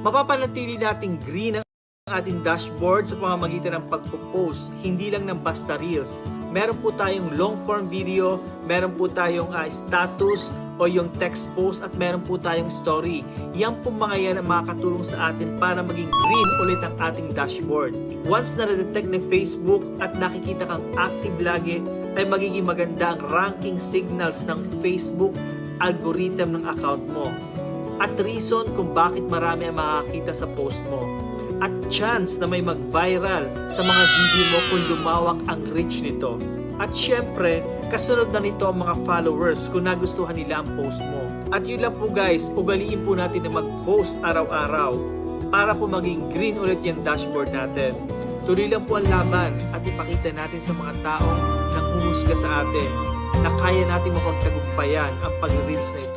Mapapanatili nating green ang ating dashboard sa pamamagitan ng pagpo-post, hindi lang ng basta reels. Meron po tayong long form video, meron po tayong status o yung text post at meron po tayong story. Yan po mga yan ang makakatulong sa atin para maging green ulit ang ating dashboard. Once na-detect ng Facebook at nakikita kang active lagi, ay magiging maganda ang ranking signals ng Facebook algorithm ng account mo. At reason kung bakit marami ang makakita sa post mo. At chance na may mag-viral sa mga video mo kung lumawak ang reach nito. At syempre, kasunod na nito ang mga followers kung nagustuhan nila ang post mo. At yun lang po guys, ugaliin po natin na mag-post araw-araw para po maging green ulit yung dashboard natin. Tuloy lang po ang laban at ipakita natin sa mga taong nanghuhusga sa atin na kaya natin mapagtagumpayan ang pag-reels na ito.